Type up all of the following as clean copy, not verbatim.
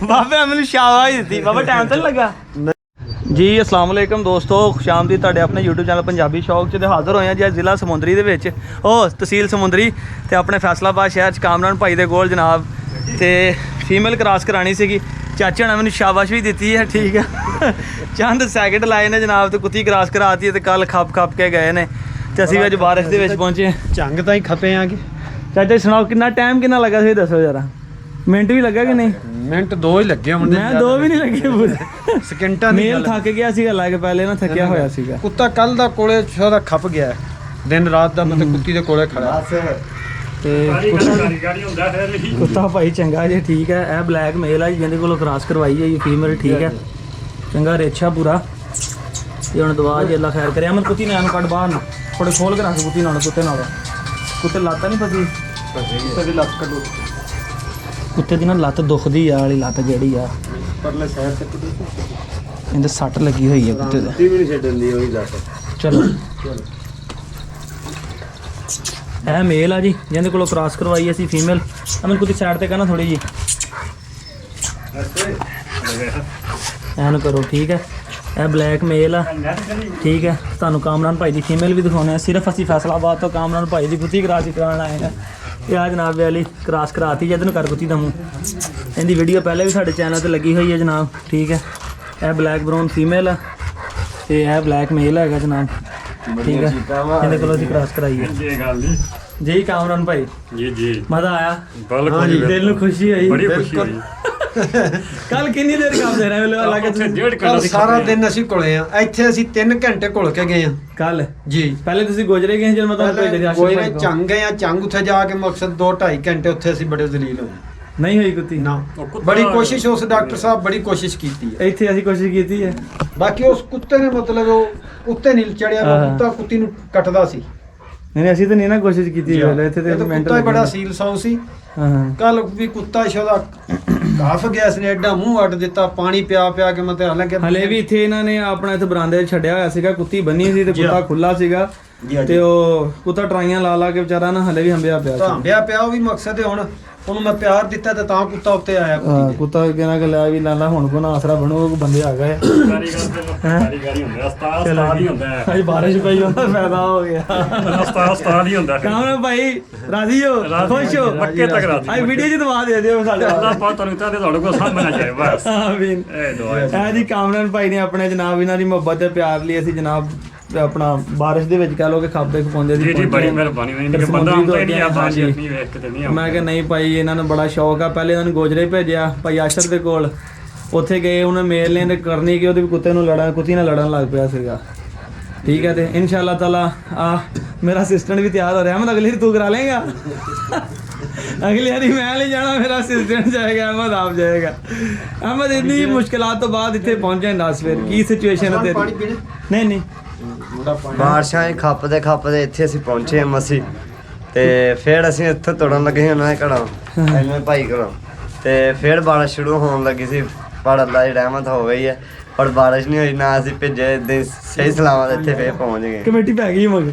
ਬਾਬੇ ਮੈਨੂੰ ਸ਼ਾਬਾਸ਼ ਦਿੱਤੀ ਬਾਬਾ ਟਾਈਮ ਤਾਂ ਨਹੀਂ ਲੱਗਾ ਜੀ। ਅਸਲਾਮ ਵਾਲੇਕਮ ਦੋਸਤੋ, ਸ਼ਾਮ ਦੀ ਤੁਹਾਡੇ ਆਪਣੇ YouTube ਚੈਨਲ ਪੰਜਾਬੀ ਸ਼ੌਕ 'ਚ ਹਾਜ਼ਰ ਹੋਏ ਹਾਂ ਜੀ। ਜ਼ਿਲ੍ਹਾ ਸਮੁੰਦਰੀ ਦੇ ਵਿੱਚ ਤਹਿਸੀਲ ਸਮੁੰਦਰੀ ਤੇ ਆਪਣੇ ਫੈਸਲਾਬਾਦ ਸ਼ਹਿਰ 'ਚ ਕਾਮਰਾਨ ਭਾਈ ਦੇ ਕੋਲ ਜਨਾਬ ਤੇ ਫੀਮੇਲ ਕ੍ਰਾਸ ਕਰਾਣੀ ਸੀਗੀ। ਚਾਚੇ ਨੇ ਮੈਨੂੰ ਸ਼ਾਬਾਸ਼ ਵੀ ਦਿੱਤੀ ਹੈ, ਠੀਕ ਹੈ। ਚੰਦ ਸੈਕਿੰਡ ਲਾਏ ਨੇ ਜਨਾਬ ਤੇ ਕੁੱਤੀ ਕ੍ਰਾਸ ਕਰਾਤੀ ਤੇ ਕੱਲ ਖੱਪ ਕੇ ਗਏ ਨੇ ਤੇ ਅਸੀਂ ਅੱਜ ਬਾਰਿਸ਼ ਦੇ ਵਿੱਚ ਪਹੁੰਚੇ। ਝੰਗ ਤਾਂ ਹੀ ਖਪੇ ਆਂਗੇ। ਚਾਚਾ ਸੁਣਾਓ ਕਿੰਨਾ ਟਾਈਮ ਕਿੰਨਾ ਲੱਗਾ ਸੀ ਦੱਸੋ ਜਰਾ। ਮਿੰਟ ਵੀ ਲੱਗਾ ਕਿ ਨਹੀਂ? ਮਿੰਟ 2 ਹੀ ਲੱਗੇ ਮੁੰਡੇ। ਮੈਂ 2 ਵੀ ਨਹੀਂ ਲੱਗੇ ਪੂਰੇ ਸਕਿੰਟਾਂ ਦੀ ਮੇਲ ਥੱਕ ਗਿਆ ਸੀਗਾ ਲੱਗ ਪਹਿਲੇ ਨਾ ਥੱਕਿਆ ਹੋਇਆ ਸੀਗਾ। ਕੁੱਤਾ ਕੱਲ ਦਾ ਕੋਲੇ ਛੋਦਾ ਖਪ ਗਿਆ, ਦਿਨ ਰਾਤ ਦਾ ਮਤਲਬ ਕੁੱਤੀ ਦੇ ਕੋਲੇ ਖੜਾ ਤੇ ਕੁੱਤਾ ਭਾਈ ਚੰਗਾ ਜੇ, ਠੀਕ ਹੈ। ਇਹ ਬਲੈਕ ਮੇਲ ਆ ਜੀ, ਜਿਹਦੇ ਕੋਲੋਂ ਕ੍ਰਾਸ ਕਰਵਾਈ ਹੈ ਜੀ ਫੀਮੇਲ, ਠੀਕ ਹੈ। ਚੰਗਾ ਰੇਛਾ ਪੂਰਾ। ਇਹ ਹੁਣ ਦੁਆ ਜੀ ਅੱਲਾ ਖੈਰ ਕਰੇ। ਅਮਨ ਕੁੱਤੀ ਨੇ ਆਨੂੰ ਕੱਢ ਬਾਹਰ ਨਾ ਥੋੜੇ ਖੋਲ ਕੇ ਰੱਖ ਕੁੱਤੀ ਨਾਲ, ਕੁੱਤੇ ਲੱਤ ਨਹੀਂ ਫਸੀ, ਕੁੱਤੇ ਦੀ ਲੱਤ ਕੱਢੋ। ਕੁੱਤੇ ਦੀ ਨਾ ਲੱਤ ਦੁਖਦੀ ਆ ਵਾਲੀ ਲੱਤ ਜਿਹੜੀ ਆ ਪਰਲੇ ਸਾਈਡ ਤੇ ਇਹਦੇ ਸੱਟ ਲੱਗੀ ਹੋਈ ਹੈ ਕੁੱਤੇ ਦੇ। ਵੀ ਨਹੀਂ ਛੱਡਦੀ ਉਹੀ ਲੱਤ। ਚਲੋ ਇਹ ਮੇਲ ਆ ਜੀ, ਜਿਹਦੇ ਕੋਲੋਂ ਕ੍ਰਾਸ ਕਰਵਾਈ ਅਸੀਂ ਫੀਮੇਲ। ਅਮਨ ਕੁੱਤੀ ਸਾਈਡ ਤੇ ਕਰਨਾ ਥੋੜੀ ਜੀ, ਐਨ ਕਰੋ, ਠੀਕ ਹੈ। ਇਹ ਬਲੈਕ ਮੇਲ ਆ, ਠੀਕ ਹੈ। ਤੁਹਾਨੂੰ ਕਾਮਰਾਨ ਭਾਈ ਦੀ ਫੀਮੇਲ ਵੀ ਦਿਖਾਉਣੇ ਆ। ਸਿਰਫ ਅਸੀਂ ਫੈਸਲਾਬਾਦ ਤੋਂ ਕਾਮਰਾਨ ਭਾਈ ਦੀ ਕੁੱਤੀ ਕ੍ਰਾਸ ਕਰਾਉਣ ਆਏ ਹਾਂ। ਇਹ ਆ ਜਨਾਬ ਵਾਲੀ ਕ੍ਰਾਸ ਕਰਾਤੀ ਜਦ ਨੂੰ ਕਰ ਕੁੱਤੀ ਦਾ ਮੂੰਹ। ਇਹਦੀ ਵੀਡੀਓ ਪਹਿਲੇ ਵੀ ਸਾਡੇ ਚੈਨਲ ਤੇ ਲੱਗੀ ਹੋਈ ਹੈ ਜਨਾਬ, ਠੀਕ ਹੈ। ਇਹ ਬਲੈਕ ਬਰਾਊਨ ਫੀਮੇਲ ਆ ਤੇ ਇਹ ਬਲੈਕ ਮੇਲ ਹੈਗਾ ਜਨਾਬ, ਠੀਕ ਹੈ। ਇਹਦੇ ਕੋਲੋਂ ਅਸੀਂ ਕ੍ਰਾਸ ਕਰਾਈ ਹੈ ਜੀ ਕਾਮਰਾਨ ਭਾਈ। ਜੀ ਮਜ਼ਾ ਆਇਆ, ਦਿਲ ਨੂੰ ਖੁਸ਼ੀ ਹੋਈ, ਬੜੀ ਖੁਸ਼ੀ ਹੋਈ। ਕੱਲ ਕਿੰਨੀ ਦੇਰ ਕੰਮ ਦੇ ਰਹੇ ਹੋ? ਲੱਗੇ ਤੁਸੀਂ 1.5 ਘੰਟਾ। ਸਾਰਾ ਦਿਨ ਅਸੀਂ ਕੋਲੇ ਆ, ਇੱਥੇ ਅਸੀਂ 3 ਘੰਟੇ ਘੁਲ ਕੇ ਗਏ ਆ ਕੱਲ ਜੀ। ਪਹਿਲੇ ਤੁਸੀਂ ਗੋਜਰੇ ਗਏ ਜਦ ਮੈਂ ਤੁਹਾਨੂੰ ਭੇਜਿਆ ਗੋਜਰੇ ਚੰਗ ਗਏ ਆ। ਚੰਗ ਉੱਥੇ ਜਾ ਕੇ ਮਕਸਦ 2-2.5 ਘੰਟੇ ਉੱਥੇ ਅਸੀਂ ਬੜੇ ਜ਼ਲੀਲ ਹੋਏ। ਨਹੀਂ ਹੋਈ ਕੁੱਤੀ ਨਾ, ਬੜੀ ਕੋਸ਼ਿਸ਼ ਉਸ ਡਾਕਟਰ ਸਾਹਿਬ ਬੜੀ ਕੋਸ਼ਿਸ਼ ਕੀਤੀ ਹੈ। ਇੱਥੇ ਅਸੀਂ ਕੋਸ਼ਿਸ਼ ਕੀਤੀ ਹੈ, ਬਾਕੀ ਉਸ ਕੁੱਤੇ ਨੇ ਮਤਲਬ ਉਹ ਉੱਤੇ ਨਹੀਂ ਚੜਿਆ, ਕੁੱਤਾ ਕੁੱਤੀ ਨੂੰ ਕੱਟਦਾ ਸੀ। ਨਹੀਂ ਅਸੀਂ ਤਾਂ ਨਹੀਂ ਨਾ ਕੋਸ਼ਿਸ਼ ਕੀਤੀ ਇੱਥੇ ਤੇ ਕੁੱਤਾ ਹੀ ਬੜਾ ਸੀਲ ਸੌ ਸੀ। ਕੱਲ ਵੀ ਕੁੱਤਾ ਸ਼ੋਦਾ ਕਾਫ ਗਿਆ ਸੀ, ਐਡਾ ਮੂੰਹ ਅੱਡ ਦਿੱਤਾ, ਪਾਣੀ ਪਿਆ ਕੇ ਮਤੇ ਹਾਲਾਂਕਿ ਹਲੇ ਵੀ ਇੱਥੇ ਇਹਨਾਂ ਨੇ ਆਪਣਾ ਇੱਥੇ ਬਰਾਂਡੇ 'ਚ ਛੱਡਿਆ ਹੋਇਆ ਸੀਗਾ। ਕੁੱਤੀ ਬੰਨੀ ਸੀ ਤੇ ਕੁੱਤਾ ਖੁੱਲਾ ਸੀਗਾ ਤੇ ਉਹ ਕੁੱਤਾ ਟਰਾਈਆਂ ਲਾ ਕੇ ਵਿਚਾਰਾ ਨਾ ਹਲੇ ਵੀ ਹੰਬਿਆ ਪਿਆ ਉਹ ਵੀ ਮਕਸਦ ਹੈ। ਹੁਣ ਉਹਨੂੰ ਮੈਂ ਪਿਆਰ ਦਿੱਤਾ ਤੇ ਤਾਂ ਕੁੱਤਾ ਉੱਤੇ ਆਇਆ। ਕੁੱਤਾ ਕਹਿੰਦਾ ਕਿ ਲੈ ਵੀ ਲਾਲਾ ਹੁਣ ਕੋ ਨਾ ਆਸਰਾ ਬਣੋ, ਬੰਦੇ ਆ ਗਏ। ਕਾਰੀਗਰੀ ਹੁੰਦਾ ਉਸਤਾਦ ਹੀ ਹੁੰਦਾ ਹੈ। ਅੱਜ ਬਾਰਿਸ਼ ਪਈ ਹੁੰਦਾ ਫਾਇਦਾ ਹੋ ਗਿਆ। ਉਸਤਾਦ ਹੀ ਹੁੰਦਾ। ਕਾਮਰਾਨ ਭਾਈ ਰਾਜ਼ੀ ਹੋ, ਖੁਸ਼ ਹੋ? ਪੱਕੇ ਤੱਕ ਰਾਜ਼ੀ। ਆਹ ਵੀਡੀਓ 'ਚ ਦਵਾ ਦੇ ਦਿਓ ਸਾਡੇ। ਅੱਲਾਹ ਪਾਕ ਤੁਹਾਨੂੰ ਤਾਂ ਤੁਹਾਡੇ ਕੋਲ ਸਾਹਮਣਾ ਚਾਹੀਏ ਬਸ। ਆਮੀਨ। ਇਹ ਦੁਆ ਹੈ। ਇਹ ਜੀ ਕਾਮਰਾਨ ਭਾਈ ਨੇ ਆਪਣੇ ਜਨਾਬ ਇਹਨਾਂ ਦੀ ਮੁਹੱਬਤ ਤੇ ਪਿਆਰ ਲਈ ਅਸੀਂ ਜਨਾਬ ਆਪਣਾ ਬਾਰਿਸ਼ ਦੇ ਵਿੱਚ ਕਹ ਲੋ ਕਿ ਖਾਬੇ ਖਪਾਉਂਦੇ ਸੀ। ਜੀ ਬੜੀ ਮਿਹਰਬਾਨੀ ਹੋਈ। ਕਿ ਬੰਦਾ ਹੁੰਦਾ ਹੀ ਨਹੀਂ ਆ ਬਾਜੀ ਨਹੀਂ ਵੇਖ ਕੇ ਤੇ ਨਹੀਂ। ਮੈਂ ਕਿਹਾ ਨਹੀਂ ਭਾਈ ਇਹਨਾਂ ਨੂੰ ਬੜਾ ਸ਼ੌਕ ਆ। ਪਹਿਲੇ ਇਹਨਾਂ ਨੂੰ ਗੋਜਰੇ ਭੇਜਿਆ ਭਾਈ ਆਸ਼ਰ ਦੇ ਕੋਲ, ਉੱਥੇ ਗਏ ਉਹਨੇ ਮੇਲ ਨੇ ਕਰਨੀ ਕਿ ਉਹਦੇ ਕੁੱਤੇ ਨੂੰ ਕੁੱਤੀ ਨਾਲ ਲੜਨ ਲੱਗ ਪਿਆ ਸੀਗਾ, ਠੀਕ ਹੈ। ਤੇ ਇਨਸ਼ਾਅੱਲਾ ਤਾਲਾ ਮੇਰਾ ਅਸਿਸਟੈਂਟ ਵੀ ਤਿਆਰ ਹੋ ਰਿਹਾ। ਅਹਿਮਦ ਅਗਲੀ ਤੂੰ ਕਰਾ ਲੇਗਾ? ਅਗਲੀ ਵਾਰੀ ਮੈਂ ਨਹੀਂ ਜਾਣਾ, ਮੇਰਾ ਅਸਿਸਟੈਂਟ ਜਾਏਗਾ, ਅਹਿਮਦ ਆਪ ਜਾਏਗਾ। ਅਹਿਮਦ ਇੰਨੀ ਮੁਸ਼ਕਿਲਾਂ ਤੋਂ ਬਾਅਦ ਇੱਥੇ ਪਹੁੰਚੇ ਦੱਸ ਫਿਰ ਕੀ ਸਿਚੁਏਸ਼ਨ ਹੈ ਤੇਰੀ? ਨਹੀਂ ਬਾਰਿਸ਼ਾਂ ਹੀ ਖੱਪਦੇ ਇੱਥੇ ਅਸੀਂ ਪਹੁੰਚੇ ਹਾਂ ਮਸੀਂ ਤੇ ਫਿਰ ਅਸੀਂ ਇੱਥੇ ਤੁਰਨ ਲੱਗੇ ਉਹਨਾਂ ਦੇ ਘਰੋਂ, ਐਵੇਂ ਭਾਈ ਘਰੋਂ। ਤੇ ਫਿਰ ਬਾਰਿਸ਼ ਸ਼ੁਰੂ ਹੋਣ ਲੱਗੀ ਸੀ, ਪਰ ਅੱਲਾ ਦੀ ਰਹਿਮਤ ਹੋ ਗਈ ਹੈ। ਪਰ ਬਾਰਿਸ਼ ਨਹੀਂ ਹੋਈ ਨਾ, ਅਸੀਂ ਭੇਜੇ ਇੱਦਾਂ ਸਹੀ ਸਲਾਮਤ ਇੱਥੇ ਫਿਰ ਪਹੁੰਚ ਗਏ। ਕਮੇਟੀ ਪੈ ਗਈ ਮਗਰ,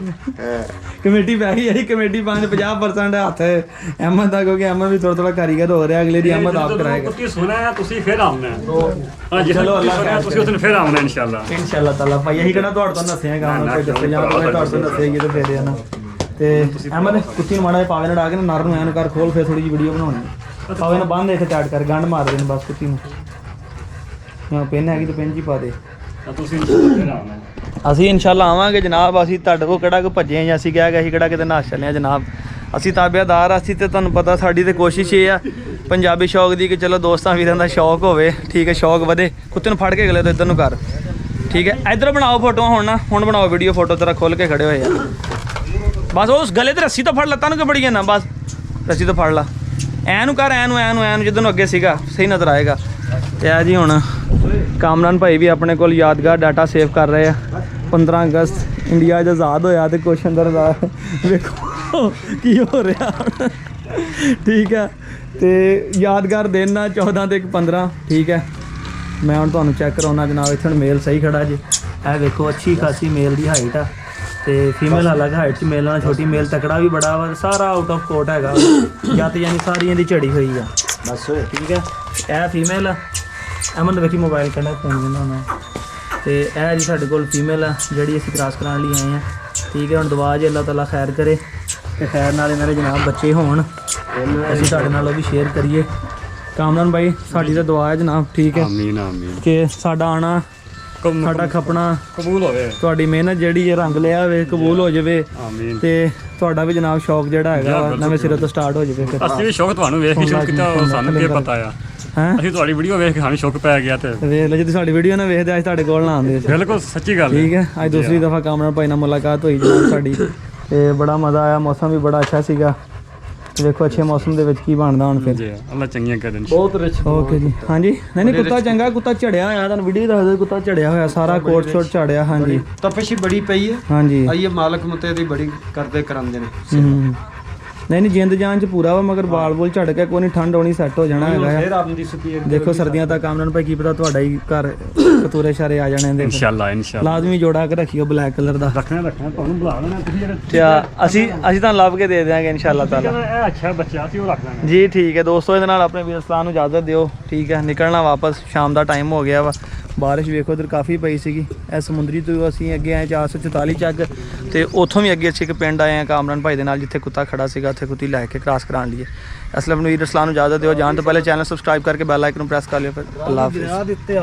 ਕਮੇਟੀ ਪੈ ਗਈ ਹੈ। ਕਮੇਟੀ 50% ਹੱਥ ਅਹਿਮਦ ਦਾ, ਕਿਉਂਕਿ ਅਹਿਮਦ ਵੀ ਥੋੜਾ ਕਾਰੀਗਰ ਹੋ ਰਿਹਾ। ਅਗਲੇ ਦੀ ਅਹਿਮਦ ਆਪ ਕਰਾਏਗਾ। ਕੁੱਤੀ ਸੁਣਿਆ ਤੁਸੀਂ ਫਿਰ ਆਉਣਾ। ਚਲੋ ਅੱਲਾ ਖੈਰ ਤੁਸੀਂ ਉਸ ਦਿਨ ਫਿਰ ਆਉਣਾ ਇਨਸ਼ਾਅੱਲਾ ਤਾਲਾ। ਭਾਈ ਅਸੀਂ ਕਿਹੜਾ ਤੁਹਾਡੇ ਤੋਂ ਨੱਸੇ ਆ ਕੰਮ ਕੋਈ ਦੱਸੇ ਜਾਂ ਤੁਹਾਡੇ ਤੋਂ ਨੱਸੇਗੀ ਤੇ ਫੇਰ ਆ ਨਾ। ਤੇ ਅਹਿਮਦ ਕੁੱਤੀ ਨੂੰ ਮਾੜਾ ਜਿਹਾ ਪਾਵੇ ਨੜਾ ਕੇ ਨਾ ਨਰ ਨੂੰ ਐਨ ਕਰ ਖੋਲ, ਫਿਰ ਥੋੜੀ ਜਿਹੀ ਵੀਡੀਓ ਬਣਾਉਣੀ। ਪਾਵੇ ਨਾ ਬੰਦ ਇੱਥੇ ਟਾਈਟ ਕਰ, ਗੰਢ ਮਾਰ ਦੇਣ ਬਸ ਕੁੱਤੀ ਨੂੰ। ਪਿੰਨ ਹੈਗੀ ਤਾਂ ਪਿੰਨ 'ਚ ਹੀ ਪਾ ਦੇ। ਅਸੀਂ ਇਨਸ਼ਾਅੱਲਾ ਆਵਾਂਗੇ ਜਨਾਬ। ਅਸੀਂ ਤੁਹਾਡੇ ਕੋਲ ਕਿਹੜਾ ਕੋਈ ਭੱਜੇ ਜਾਂ ਅਸੀਂ ਕਿਹਾ ਕਿ ਅਸੀਂ ਕਿਹੜਾ ਕਿਤੇ ਨੱਸ ਚੱਲੇ ਆ ਜਨਾਬ। ਅਸੀਂ ਤਾਬੇਦਾਰ। ਅਸੀਂ ਤੇ ਤੁਹਾਨੂੰ ਪਤਾ ਸਾਡੀ ਤੇ ਕੋਸ਼ਿਸ਼ ਇਹ ਆ ਪੰਜਾਬੀ ਸ਼ੌਕ ਦੀ ਕਿ ਚਲੋ ਦੋਸਤਾਂ ਵੀਰਾਂ ਦਾ ਸ਼ੌਕ ਹੋਵੇ, ਠੀਕ ਹੈ, ਸ਼ੌਕ ਵਧੇ। ਕੁੱਤੇ ਨੂੰ ਫੜ ਕੇ ਅਗਲੇ ਤੋਂ ਇੱਧਰ ਨੂੰ ਕਰ, ਠੀਕ ਹੈ। ਇੱਧਰ ਬਣਾਓ ਫੋਟੋਆਂ ਹੁਣ ਬਣਾਓ ਵੀਡੀਓ। ਫੋਟੋ ਤੇਰਾ ਖੋਲ ਕੇ ਖੜੇ ਹੋਏ ਆ ਬਸ। ਉਸ ਗਲੇ ਤੇ ਰੱਸੀ ਤੋਂ ਫੜ ਲੱਤਾਂ ਨੂੰ ਕਿ ਬੜੀ ਨਾ, ਬਸ ਰੱਸੀ ਤੋਂ ਫੜ ਲਾ। ਐਨੂੰ ਕਰ, ਐਨੂੰ ਜਿੱਦਾਂ ਨੂੰ ਅੱਗੇ ਸੀਗਾ ਸਹੀ ਨਜ਼ਰ ਆਏਗਾ। ਤੇ ਆ ਜੀ ਹੁਣ ਕਾਮਰਾਨ ਭਾਈ ਵੀ ਆਪਣੇ ਕੋਲ ਯਾਦਗਾਰ ਡਾਟਾ ਸੇਵ ਕਰ ਰਹੇ ਆ। 15 ਅਗਸਤ ਇੰਡੀਆ ਆਜ਼ਾਦ ਹੋਇਆ ਤੇ ਕੁਛ ਅੰਦਰ ਦਾ ਵੇਖੋ ਕੀ ਹੋ ਰਿਹਾ, ਠੀਕ ਹੈ। ਤੇ ਯਾਦਗਾਰ ਦਿਨ ਆ 14 ਤੇ 15, ਠੀਕ ਹੈ। ਮੈਂ ਹੁਣ ਤੁਹਾਨੂੰ ਚੈੱਕ ਕਰਾਉਣਾ ਜਨਾਬ। ਇੱਥੇ ਹੁਣ ਮੇਲ ਸਹੀ ਖੜਾ ਜੀ। ਇਹ ਵੇਖੋ ਅੱਛੀ ਖਾਸੀ ਮੇਲ ਦੀ ਹਾਈਟ ਆ ਤੇ ਫੀਮੇਲ ਅਲੱਗ ਹਾਈਟ 'ਚ, ਮੇਲ ਨਾਲ ਛੋਟੀ। ਮੇਲ ਤਕੜਾ ਵੀ ਬੜਾ ਵਾ, ਸਾਰਾ ਆਊਟ ਆਫ ਕੋਟ ਹੈਗਾ। ਜੱਤ ਯਾਨੀ ਸਾਰੀ ਇਹਦੀ ਝੜੀ ਹੋਈ ਆ ਬਸ, ਠੀਕ ਹੈ। ਇਹ ਫੀਮੇਲ ਆ। ਅਮਨ ਦੇ ਵੇਖੀ ਮੋਬਾਈਲ ਕਿਹੜਾ ਫੋਨ ਦਿੰਦਾ ਮੈਂ। ਤੇ ਇਹ ਜੀ ਸਾਡੇ ਕੋਲ ਫੀਮੇਲ ਆ ਜਿਹੜੀ ਅਸੀਂ ਕ੍ਰਾਸ ਕਰਾਉਣ ਲਈ ਆਏ ਆ। ਠੀਕ ਹੈ, ਹੁਣ ਦੁਆ ਜੀ ਅੱਲਾਹ ਤਾਲਾ ਖੈਰ ਕਰੇ ਤੇ ਖੈਰ ਨਾਲ ਇਹਨਾਂ ਦੇ ਜਨਾਬ ਬੱਚੇ ਹੋਣ, ਅਸੀਂ ਤੁਹਾਡੇ ਨਾਲ ਉਹ ਵੀ ਸ਼ੇਅਰ ਕਰੀਏ। ਕਾਮਰਾਨ ਭਾਈ ਸਾਡੀ ਤਾਂ ਦੁਆ ਹੈ ਜਨਾਬ, ਠੀਕ ਹੈ, ਆਮੀਨ ਆਮੀਨ। ਕਿ ਸਾਡਾ ਆਣਾ ਸਾਡਾ ਖਪਣਾ ਕਬੂਲ ਹੋਵੇ, ਤੁਹਾਡੀ ਮਿਹਨਤ ਜਿਹੜੀ ਹੈ ਰੰਗ ਲਿਆ ਹੋਵੇ, ਕਬੂਲ ਹੋ ਜਾਵੇ ਆਮੀਨ। ਤੇ ਤੁਹਾਡਾ ਵੀ ਜਨਾਬ ਸ਼ੌਕ ਜਿਹੜਾ ਹੈਗਾ ਵਾ ਨਵੇਂ ਸਿਰੇ ਤੋਂ ਸਟਾਰਟ ਹੋ ਜਾਵੇ ਫਿਰ। ਅਸੀਂ ਵੀ ਸ਼ੌਕ ਤੁਹਾਨੂੰ ਵੇਖ ਕੇ ਸ਼ੁਰੂ ਕੀਤਾ, ਉਹ ਸਾਨੂੰ ਕੀ ਪਤਾ ਆ। ਹੈਂ ਅਸੀਂ ਤੁਹਾਡੀ ਵੀਡੀਓ ਵੇਖ ਕੇ ਸਾਨੂੰ ਸ਼ੌਕ ਪੈ ਗਿਆ ਤੇ ਵੇਖ ਲਓ, ਜੇ ਤੁਸੀਂ ਸਾਡੀ ਵੀਡੀਓ ਨਾ ਵੇਖਦੇ ਅੱਜ ਤੁਹਾਡੇ ਕੋਲ ਨਾ ਆਉਂਦੇ ਸੀ। ਬਿਲਕੁਲ ਸੱਚੀ ਗੱਲ ਠੀਕ ਹੈ, ਅੱਜ ਦੂਸਰੀ ਦਫਾ ਕਾਮਰਾਨ ਭਾਈ ਨਾਲ ਮੁਲਾਕਾਤ ਹੋਈ ਜਨਾਬ ਸਾਡੀ, ਤੇ ਬੜਾ ਮਜ਼ਾ ਆਇਆ। ਮੌਸਮ ਵੀ ਬੜਾ ਅੱਛਾ ਸੀਗਾ। ਤੇ ਵੇਖੋ ਅੱਛੇ ਮੌਸਮ ਦੇ ਵਿੱਚ ਕੀ ਬਣਦਾ ਹੁਣ ਫਿਰ। ਜੀ ਅੱਲਾ ਚੰਗੀਆਂ ਕਰਨ। ਬਹੁਤ ਰਿਚ ਓਕੇ ਜੀ, ਹਾਂਜੀ। ਨਹੀਂ ਕੁੱਤਾ ਚੰਗਾ, ਕੁੱਤਾ ਝੜਿਆ ਹੋਇਆ, ਤੁਹਾਨੂੰ ਵੀਡੀਓ ਦੱਸ ਦਿਓ, ਕੁੱਤਾ ਝੜਿਆ ਹੋਇਆ ਸਾਰਾ ਕੋਟ ਸ਼ੋਟ ਝੜਿਆ। ਹਾਂਜੀ ਤਪਸ਼ ਹੀ ਬੜੀ ਪਈ ਹੈ। ਹਾਂਜੀ ਆਈਏ ਮਾਲਕ ਮੁਤੇ ਦੀ ਬੜੀ ਕਰਦੇ ਕਰਾਉਂਦੇ ਨੇ। ਹੂੰ। ਨਹੀਂ ਜਿੰਦ ਜਾਨ ਚ ਪੂਰਾ ਵਾ, ਮਗਰ ਬਾਲ ਬੋਲ ਝੜ ਕੇ ਕੋਈ ਨਹੀਂ, ਠੰਡ ਹੋਣੀ ਸੈੱਟ ਹੋ ਜਾਣਾ ਹੈਗਾ ਫੇਰ ਆ। ਆਪਣੀ ਸਪੀਡ ਦੇਖੋ ਸਰਦੀਆਂ ਤੱਕ ਕਾਮਰਾਨ ਭਾਈ ਕੀ ਪਤਾ ਤੁਹਾਡਾ ਹੀ ਘਰ ਕਤੂਰੇ ਸ਼ਾਰੇ ਆ ਜਾਣੇ ਦੇ। ਇਨਸ਼ਾਅੱਲਾ ਇਨਸ਼ਾਅੱਲਾ ਲਾਜ਼ਮੀ ਜੋੜਾ ਕੇ ਰੱਖਿਓ ਬਲੈਕ ਕਲਰ ਦਾ। ਰੱਖਣਾ ਤੁਹਾਨੂੰ ਬੁਲਾ ਲੈਣਾ ਤੁਸੀਂ ਜਿਹੜੇ ਤੇ ਅਸੀਂ ਤੁਹਾਨੂੰ ਲੱਭ ਕੇ ਦੇ ਦਿਆਂਗੇ ਇਨਸ਼ਾਅੱਲਾ ਤਾਲਾ। ਇਹ ਅੱਛਾ ਬੱਚਾ ਸੀ ਉਹ ਰੱਖ ਲਾਂਗੇ ਜੀ ਠੀਕ ਹੈ ਦੋਸਤੋ, ਇਹਦੇ ਨਾਲ ਆਪਣੇ ਵੀਰ ਅਸਲਾਨ ਨੂੰ ਇਜਾਜ਼ਤ ਦਿਓ। ਠੀਕ ਹੈ, ਨਿਕਲਣਾ ਵਾਪਸ, ਸ਼ਾਮ ਦਾ ਟਾਈਮ ਹੋ ਗਿਆ ਵਾ। ਬਾਰਿਸ਼ ਵੇਖੋ ਇੱਧਰ ਕਾਫੀ ਪਈ ਸੀਗੀ। ਇਹ ਸਮੁੰਦਰੀ ਤੋਂ ਅਸੀਂ ਅੱਗੇ ਆਏ 444 ਚੱਕ, ਤੇ ਉੱਥੋਂ ਵੀ ਅੱਗੇ ਅਸੀਂ ਇੱਕ ਪਿੰਡ ਆਏ ਆ ਕਾਮਰਾਨ ਭਾਈ ਦੇ ਨਾਲ, ਜਿੱਥੇ ਕੁੱਤਾ ਖੜਾ ਸੀਗਾ ਉੱਥੇ ਕੁੱਤੀ ਲੈ ਕੇ ਕ੍ਰਾਸ ਕਰਾਉਣ ਲਈ। ਇਸ ਲਈ ਆਪਣੇ ਵੀਰ ਅਸਲਾਨ ਨੂੰ ਇਜਾਜ਼ਤ ਦਿਓ। ਜਾਣ ਤੋਂ ਪਹਿਲੇ ਚੈਨਲ ਸਬਸਕ੍ਰਾਈਬ ਕਰਕੇ ਬੈਲ ਆਈਕਨ ਨੂੰ ਪ੍ਰੈਸ ਕਰ ਲਿਓ। ਫਿਰ ਅੱਲਾਹ ਹਾਫਿਜ਼।